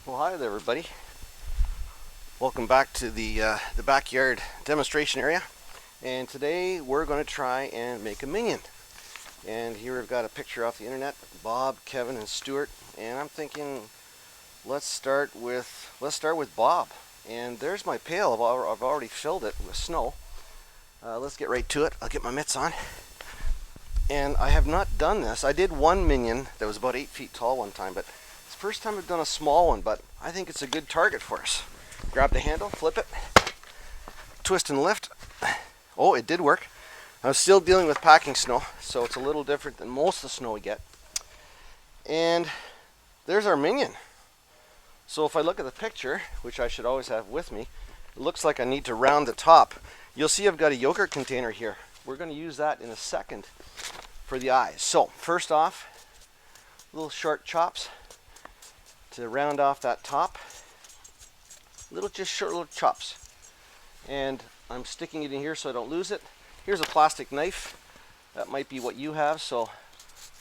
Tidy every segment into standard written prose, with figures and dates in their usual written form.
Well, hi there, everybody. Welcome back to the backyard demonstration area. And today we're going to try and make a minion. And here we've got a picture off the internet, Bob, Kevin, and Stuart. And I'm thinking, let's start with Bob. And there's my pail. I've already filled it with snow. Let's get right to it. I'll get my mitts on. And I have not done this. I did one minion that was about 8 feet tall one time, but it's the first time I've done a small one, but I think it's a good target for us. Grab the handle, flip it, twist and lift. Oh, it did work. I'm still dealing with packing snow, so it's a little different than most of the snow we get. And there's our minion. So if I look at the picture, which I should always have with me, it looks like I need to round the top. You'll see I've got a yogurt container here. We're going to use that in a second for the eyes. So first off, little short chops to round off that top. Just short little chops. And I'm sticking it in here so I don't lose it. Here's a plastic knife. That might be what you have, so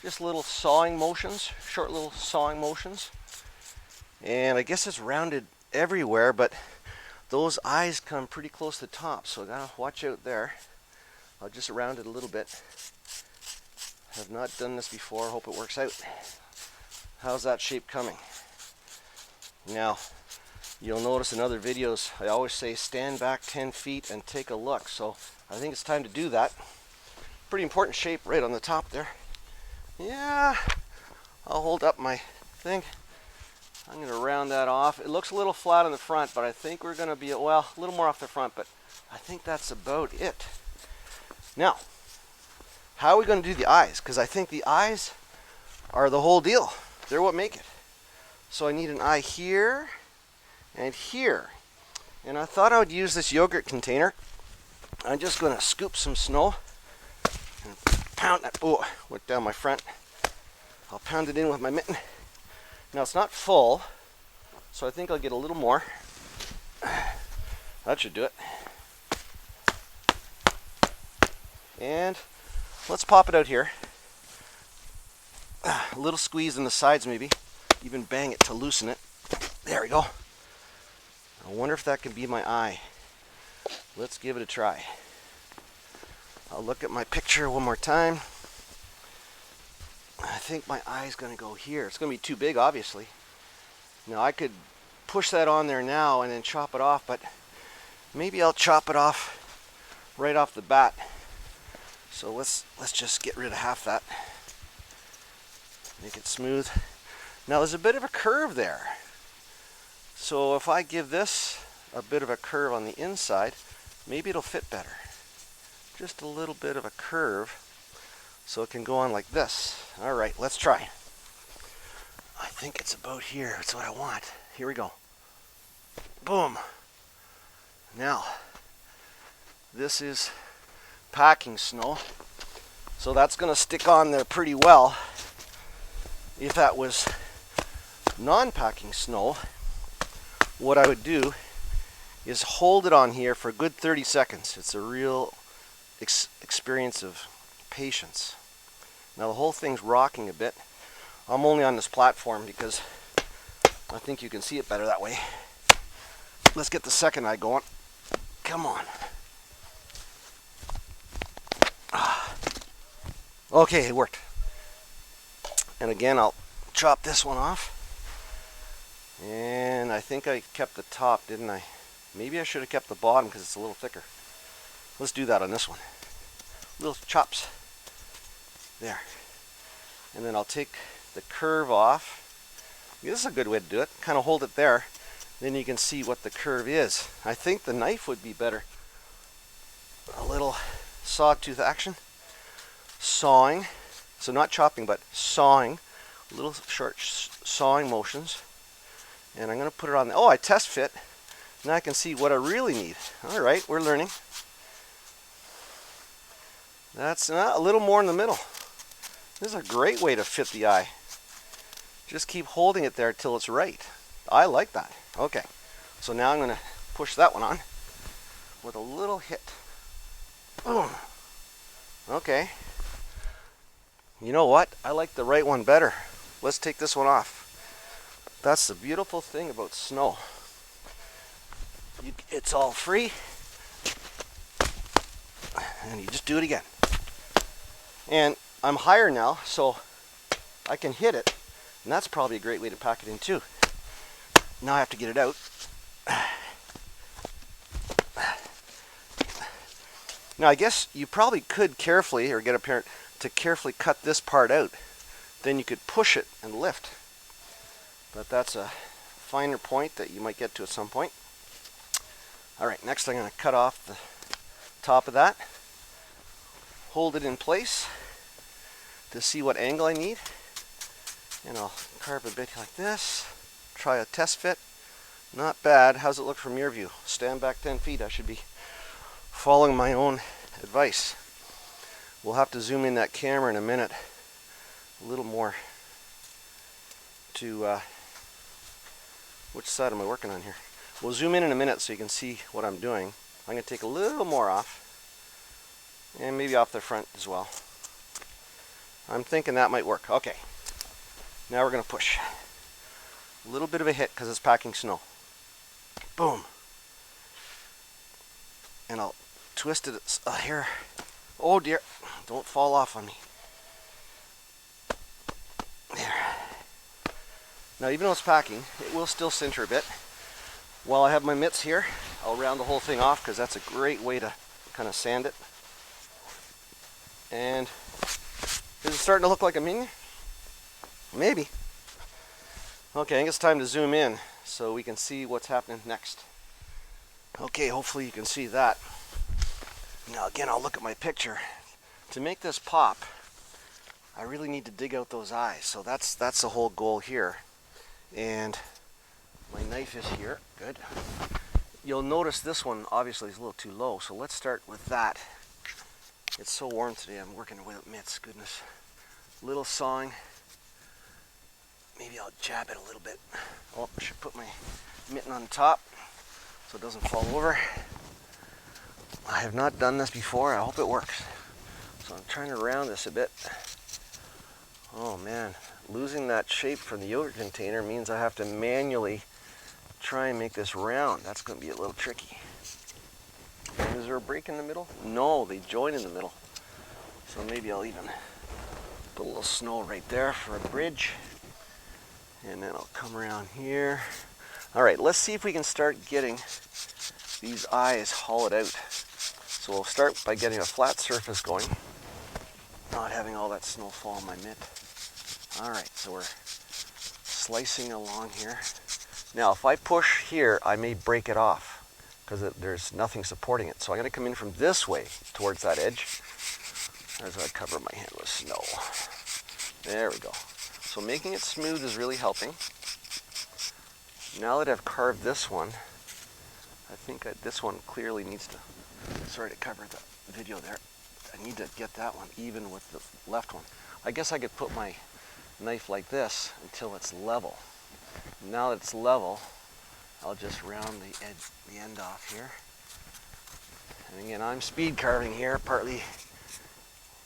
just little sawing motions, short little sawing motions. And I guess it's rounded everywhere, but those eyes come pretty close to the top, so I gotta watch out there. I'll just round it a little bit. Have not done this before, hope it works out. How's that shape coming? Now, you'll notice in other videos, I always say stand back 10 feet and take a look. So I think it's time to do that. Pretty important shape right on the top there. Yeah, I'll hold up my thing. I'm going to round that off. It looks a little flat on the front, but I think we're going to be, well, a little more off the front, but I think that's about it. Now, how are we going to do the eyes? Because I think the eyes are the whole deal. They're what make it. So I need an eye here and here. And I thought I would use this yogurt container. I'm just going to scoop some snow and pound it. Oh, went down my front. I'll pound it in with my mitten. Now it's not full, so I think I'll get a little more. That should do it. And let's pop it out here. A little squeeze in the sides maybe. Even bang it to loosen it. There we go. I wonder if that can be my eye. Let's give it a try. I'll look at my picture one more time. I think my eye's going to go here. It's going to be too big, obviously. Now I could push that on there now and then chop it off, but maybe I'll chop it off right off the bat. So let's just get rid of half that. Make it smooth. Now there's a bit of a curve there. So if I give this a bit of a curve on the inside, maybe it'll fit better. Just a little bit of a curve so it can go on like this. All right, let's try. I think it's about here. It's what I want. Here we go. Boom. Now, this is packing snow. So that's going to stick on there pretty well. If that was non-packing snow, what I would do is hold it on here for a good 30 seconds. It's a real experience of patience. Now the whole thing's rocking a bit. I'm only on this platform because I think you can see it better that way. Let's get the second eye going. Come on. Okay, it worked. And again, I'll chop this one off. And I think I kept the top, didn't I? Maybe I should have kept the bottom because it's a little thicker. Let's do that on this one. Little chops. There. And then I'll take the curve off. This is a good way to do it. Kind of hold it there. Then you can see what the curve is. I think the knife would be better. A little sawtooth action. Sawing. So not chopping, but sawing. Little short sawing motions. And I'm going to put it on. Oh, I test fit. Now I can see what I really need. All right, we're learning. That's a little more in the middle. This is a great way to fit the eye. Just keep holding it there till it's right. I like that. Okay, so now I'm going to push that one on with a little hit. Boom. Okay. You know what? I like the right one better. Let's take this one off. That's the beautiful thing about snow. It's all free, and you just do it again. And I'm higher now, so I can hit it, and that's probably a great way to pack it in too. Now I have to get it out. Now I guess you probably could carefully, or get a parent to carefully cut this part out. Then you could push it and lift. But that's a finer point that you might get to at some point. Alright, next I'm going to cut off the top of that. Hold it in place to see what angle I need. And I'll carve a bit like this. Try a test fit. Not bad. How's it look from your view? Stand back 10 feet. I should be following my own advice. We'll have to zoom in that camera in a minute a little more to which side am I working on here? We'll zoom in a minute so you can see what I'm doing. I'm going to take a little more off, and maybe off the front as well. I'm thinking that might work. Okay, now we're going to push. A little bit of a hit because it's packing snow. Boom. And I'll twist it here. Oh dear, don't fall off on me. There. Now even though it's packing, it will still cincher a bit. While I have my mitts here, I'll round the whole thing off because that's a great way to kind of sand it. And is it starting to look like a Minion? Maybe. Okay, I think it's time to zoom in so we can see what's happening next. Okay, hopefully you can see that. Now again, I'll look at my picture. To make this pop, I really need to dig out those eyes. So that's the whole goal here. And my knife is here. Good. You'll notice this one obviously is a little too low, so let's start with that. It's so warm today, I'm working without mitts, goodness. Little sawing. Maybe I'll jab it a little bit. Oh, I should put my mitten on top so it doesn't fall over. I have not done this before, I hope it works. So I'm trying to round this a bit. Oh man, losing that shape from the yogurt container means I have to manually try and make this round. That's going to be a little tricky. And is there a break in the middle? No, they join in the middle. So maybe I'll even put a little snow right there for a bridge. And then I'll come around here. All right, let's see if we can start getting these eyes hollowed out. So we'll start by getting a flat surface going, not having all that snow fall on my mitt. All right, so we're slicing along here. Now, if I push here, I may break it off because there's nothing supporting it. So I'm going to come in from this way towards that edge as I cover my hand with snow. There we go. So making it smooth is really helping. Now that I've carved this one, I think this one clearly needs to, sorry to cover the video there, I need to get that one even with the left one. I guess I could put my knife like this until it's level. Now that it's level, I'll just round the end off here. And again, I'm speed carving here, partly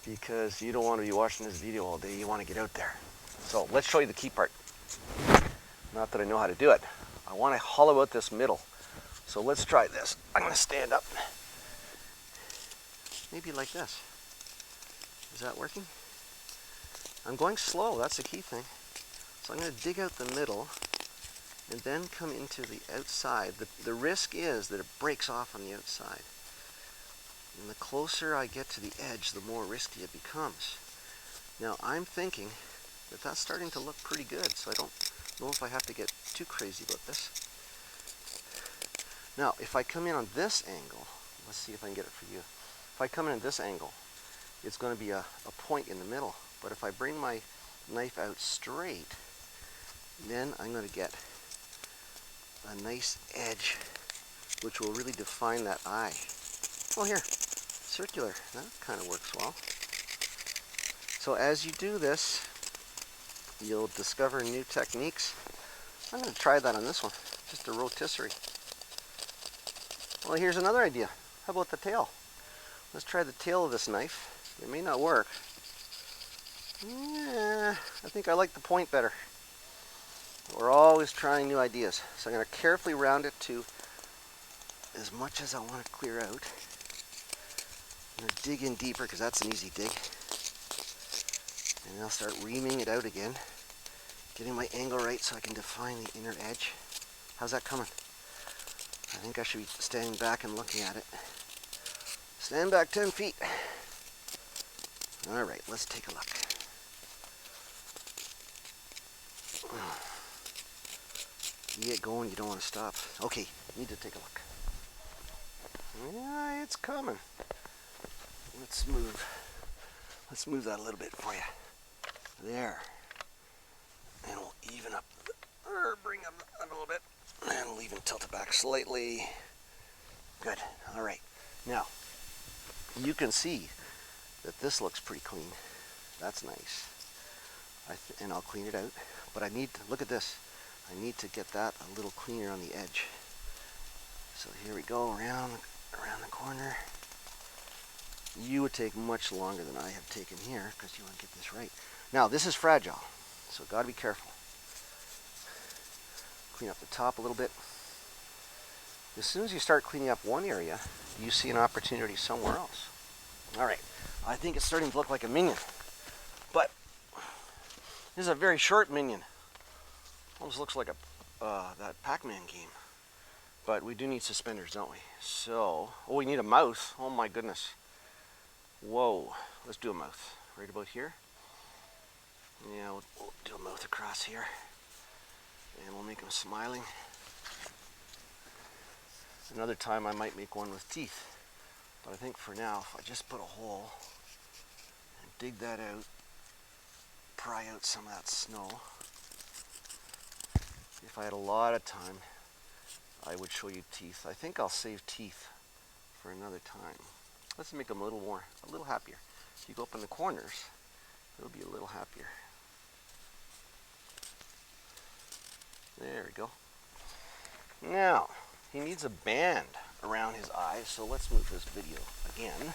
because you don't want to be watching this video all day, you want to get out there. So let's show you the key part. Not that I know how to do it. I want to hollow out this middle. So let's try this. I'm going to stand up. Maybe like this. Is that working? I'm going slow, that's the key thing. So I'm going to dig out the middle and then come into the outside. The risk is that it breaks off on the outside. And the closer I get to the edge, the more risky it becomes. Now I'm thinking that that's starting to look pretty good, so I don't know if I have to get too crazy about this. Now, if I come in on this angle, let's see if I can get it for you. If I come in at this angle, it's going to be a point in the middle. But if I bring my knife out straight, then I'm going to get a nice edge, which will really define that eye. Oh, here, circular. That kind of works well. So as you do this, you'll discover new techniques. I'm going to try that on this one, just a rotisserie. Well, here's another idea. How about the tail? Let's try the tail of this knife. It may not work. Yeah, I think I like the point better. We're always trying new ideas. So I'm going to carefully round it to as much as I want to clear out. I'm going to dig in deeper because that's an easy dig. And I'll start reaming it out again. Getting my angle right so I can define the inner edge. How's that coming? I think I should be standing back and looking at it. Stand back 10 feet. All right, let's take a look. You get going, you don't want to stop. Okay, need to take a look. Yeah, it's coming. Let's move that a little bit for you. There. And we'll even up, or bring up a little bit. And we'll even tilt it back slightly. Good, all right. Now, you can see that this looks pretty clean. That's nice. And I'll clean it out. But I need to, look at this. I need to get that a little cleaner on the edge. So here we go, around the corner. You would take much longer than I have taken here because you want to get this right. Now this is fragile, so got to be careful. Clean up the top a little bit. As soon as you start cleaning up one area, you see an opportunity somewhere else. All right, I think it's starting to look like a minion, but this is a very short minion. Almost looks like that Pac-Man game. But we do need suspenders, don't we? So, oh, we need a mouth. Oh my goodness. Whoa, let's do a mouth. Right about here. Yeah, we'll do a mouth across here. And we'll make him smiling. Another time I might make one with teeth. But I think for now, if I just put a hole and dig that out, pry out some of that snow. If I had a lot of time, I would show you teeth. I think I'll save teeth for another time. Let's make them a little happier. If you go up in the corners, it'll be a little happier. There we go. Now, he needs a band around his eyes, so let's move this video again.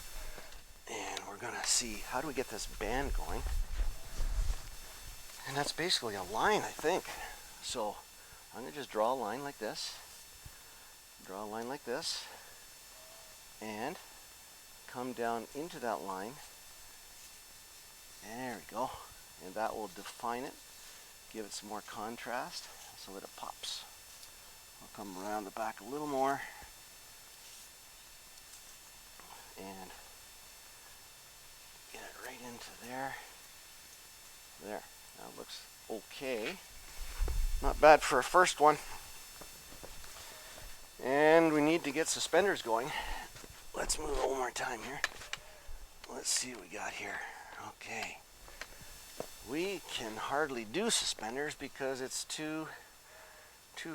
And we're gonna see, how do we get this band going? And that's basically a line, I think. So, I'm gonna just draw a line like this. Draw a line like this. And come down into that line. There we go. And that will define it. Give it some more contrast so that it pops. I'll come around the back a little more. And get it right into there. There. That looks okay. Not bad for a first one. And we need to get suspenders going. Let's move it one more time here. Let's see what we got here. Okay. We can hardly do suspenders because it's too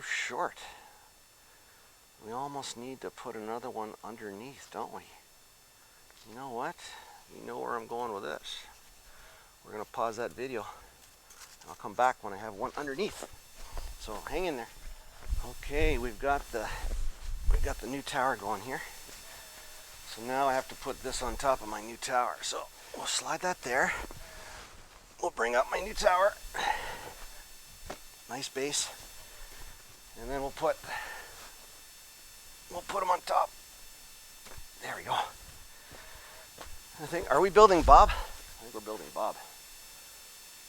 short. We almost need to put another one underneath, don't we? You know what? You know where I'm going with this. We're going to pause that video. And I'll come back when I have one underneath. So hang in there. Okay, we've got the new tower going here. So now I have to put this on top of my new tower. So we'll slide that there. We'll bring up my new tower. Nice base. And then we'll put them on top. There we go. I think, are we building Bob? I think we're building Bob.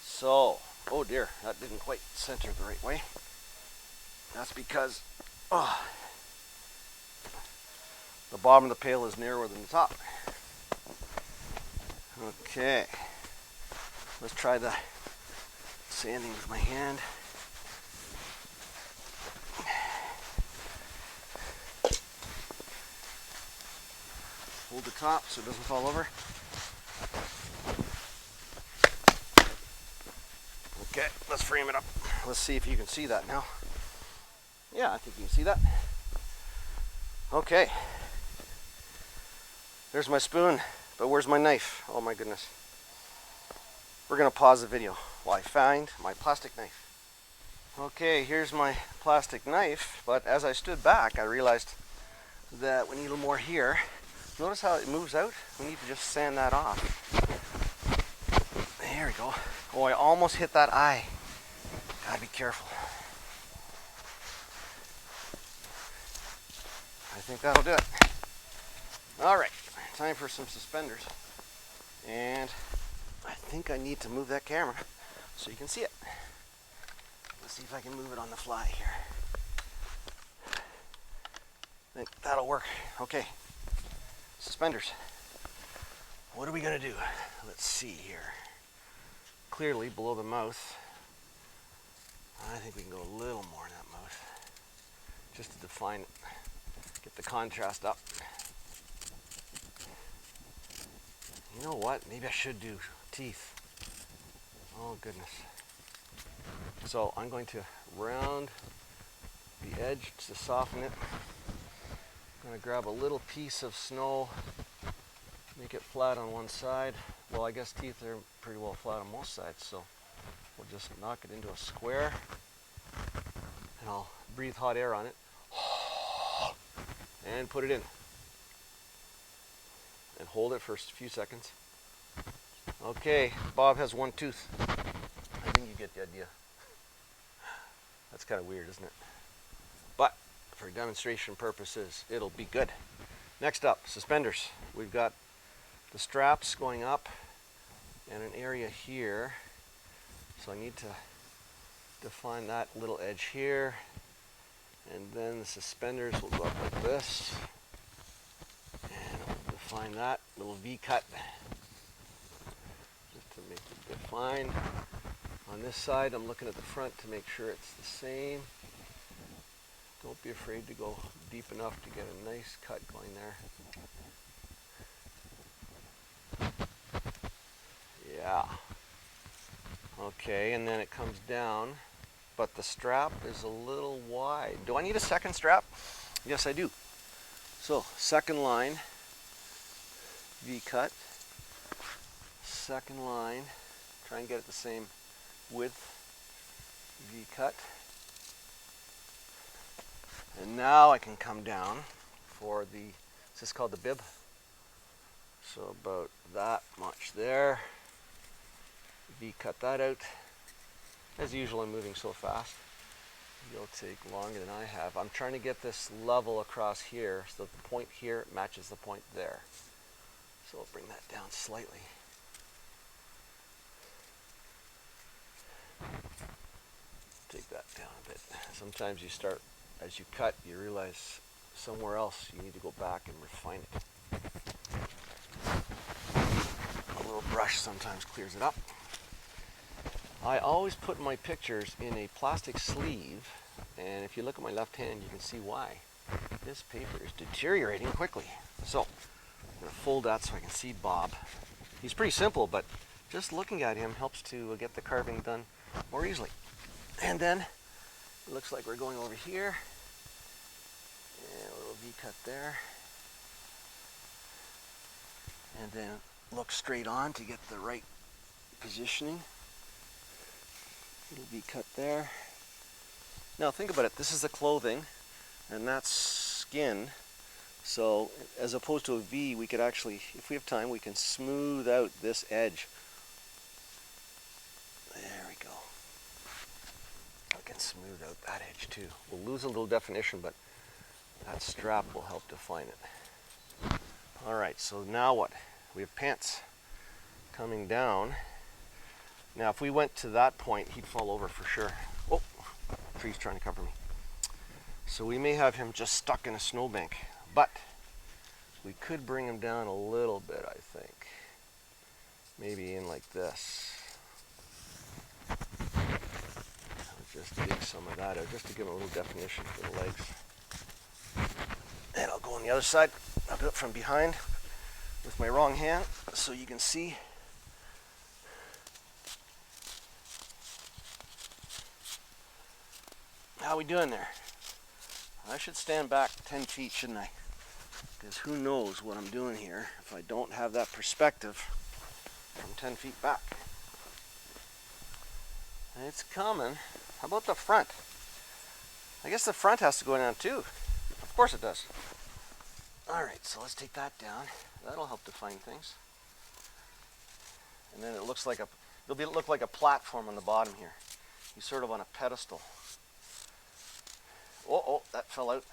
So, oh dear, that didn't quite center the right way. That's because the bottom of the pail is narrower than the top. Okay, let's try the sanding with my hand. Hold the top so it doesn't fall over. Okay, let's frame it up. Let's see if you can see that now. Yeah, I think you can see that. Okay. There's my spoon, but where's my knife? Oh my goodness. We're gonna pause the video while I find my plastic knife. Okay, here's my plastic knife, but as I stood back, I realized that we need a little more here. Notice how it moves out? We need to just sand that off. There we go. Oh, I almost hit that eye. Gotta be careful. I think that'll do it. All right, time for some suspenders. And I think I need to move that camera so you can see it. Let's see if I can move it on the fly here. I think that'll work. Okay, suspenders. What are we gonna do? Let's see here. Clearly below the mouth. I think we can go a little more in that mouth, just to define it, get the contrast up. You know what? Maybe I should do teeth. Oh goodness. So I'm going to round the edge to soften it. I'm going to grab a little piece of snow, make it flat on one side. Well, I guess teeth are pretty well flat on most sides, so we'll just knock it into a square, and I'll breathe hot air on it and put it in and hold it for a few seconds. Okay, Bob has one tooth. I think you get the idea. That's kind of weird, isn't it? But for demonstration purposes, it'll be good. Next up, suspenders. We've got the straps going up and an area here. So I need to define that little edge here. And then the suspenders will go up like this. And I'll define that little V-cut. Just to make it defined. On this side, I'm looking at the front to make sure it's the same. Don't be afraid to go deep enough to get a nice cut going there. Yeah. Okay, and then it comes down, but the strap is a little wide. Do I need a second strap? Yes, I do. So, second line, V-cut. Second line, try and get it the same width, V-cut. And now I can come down for the, is this called the bib? So about that much there. V-cut that out. As usual, I'm moving so fast. You'll take longer than I have. I'm trying to get this level across here so the point here matches the point there. So I'll bring that down slightly. Take that down a bit. Sometimes you start, as you cut, you realize somewhere else you need to go back and refine it. A little brush sometimes clears it up. I always put my pictures in a plastic sleeve, and if you look at my left hand, you can see why. This paper is deteriorating quickly. So I'm going to fold that so I can see Bob. He's pretty simple, but just looking at him helps to get the carving done more easily. And then it looks like we're going over here. And a little V-cut there. And then look straight on to get the right positioning. Little V-cut there. Now think about it. This is the clothing, and that's skin. So as opposed to a V, we could actually, if we have time, we can smooth out this edge. There we go. We can smooth out that edge too. We'll lose a little definition, but that strap will help define it. All right, so now what? We have pants coming down. Now if we went to that point, he'd fall over for sure. Oh, tree's trying to cover me. So we may have him just stuck in a snowbank, but we could bring him down a little bit, I think. Maybe in like this. Just dig some of that out, just to give him a little definition for the legs. And I'll go on the other side. I'll do it from behind with my wrong hand so you can see. How we doing there? I should stand back 10 feet, shouldn't I? Because who knows what I'm doing here if I don't have that perspective from 10 feet back. It's coming. How about the front? I guess the front has to go down too. Of course it does. Alright, so let's take that down. That'll help define things. And then it looks like it'll look like a platform on the bottom here. He's sort of on a pedestal. Oh, that fell out.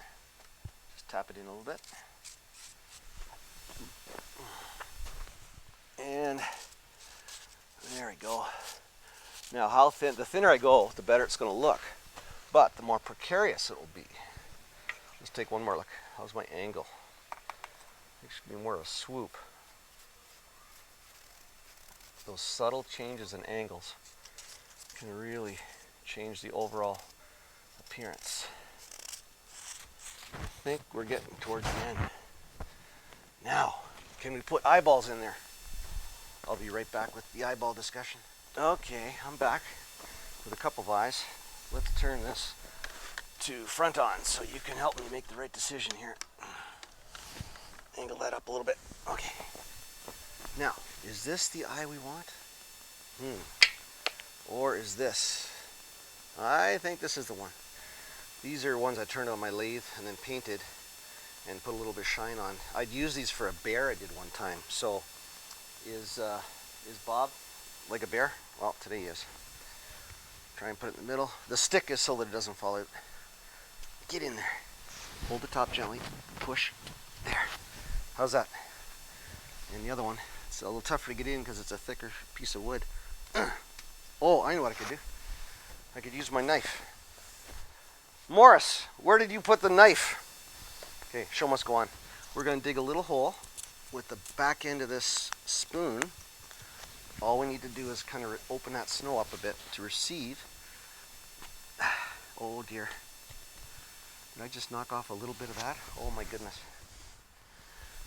Just tap it in a little bit. And there we go. Now how thin, the thinner I go, the better it's going to look. But the more precarious it will be. Let's take one more look. How's my angle? It should be more of a swoop. Those subtle changes in angles can really change the overall appearance. I think we're getting towards the end. Now, can we put eyeballs in there? I'll be right back with the eyeball discussion. Okay, I'm back with a couple of eyes. Let's turn this to front on so you can help me make the right decision here. Angle that up a little bit. Okay. Now, is this the eye we want? Or is this? I think this is the one. These are ones I turned on my lathe and then painted and put a little bit of shine on. I'd use these for a bear I did one time. So, is Bob like a bear? Well, today he is. Try and put it in the middle. The stick is so that it doesn't fall out. Get in there. Hold the top gently. Push. There. How's that? And the other one, it's a little tougher to get in because it's a thicker piece of wood. Oh, I know what I could do. I could use my knife. Morris, where did you put the knife? Okay, show must go on. We're going to dig a little hole with the back end of this spoon. All we need to do is kind of open that snow up a bit to receive. Oh dear. Did I just knock off a little bit of that? Oh my goodness.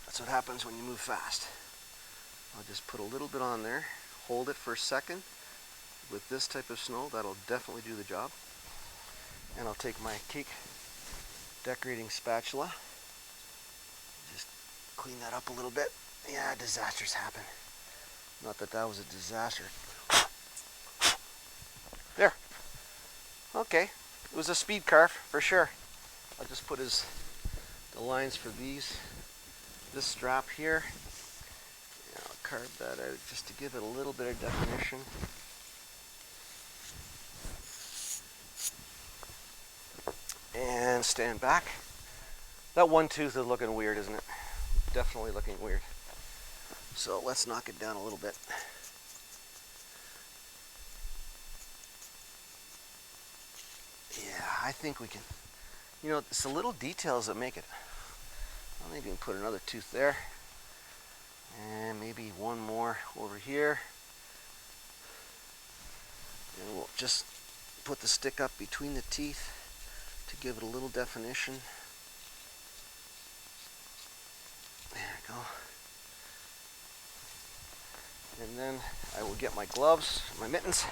That's what happens when you move fast. I'll just put a little bit on there, hold it for a second. With this type of snow, that'll definitely do the job. And I'll take my cake decorating spatula, just clean that up a little bit. Yeah, disasters happen. Not that that was a disaster. There. Okay, it was a speed carve for sure. I'll just put the lines for this strap here. And I'll carve that out just to give it a little bit of definition. And stand back. That one tooth is looking weird, isn't it? Definitely looking weird. So let's knock it down a little bit. Yeah, I think we can. You know, it's the little details that make it. I'll maybe put another tooth there. And maybe one more over here. And we'll just put the stick up between the teeth to give it a little definition. There we go. And then I will get my gloves, my mittens,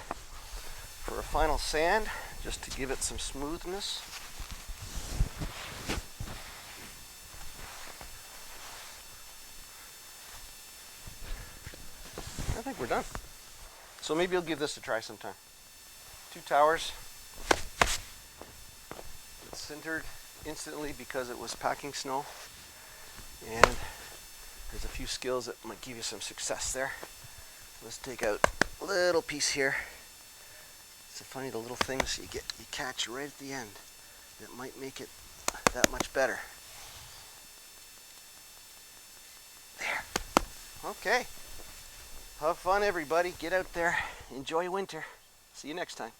for a final sand, just to give it some smoothness. I think we're done. So maybe I'll give this a try sometime. 2 towers. It's sintered instantly because it was packing snow. And there's a few skills that might give you some success there. Let's take out a little piece here. It's so funny, the little things you catch right at the end that might make it that much better. There. Okay. Have fun, everybody. Get out there. Enjoy winter. See you next time.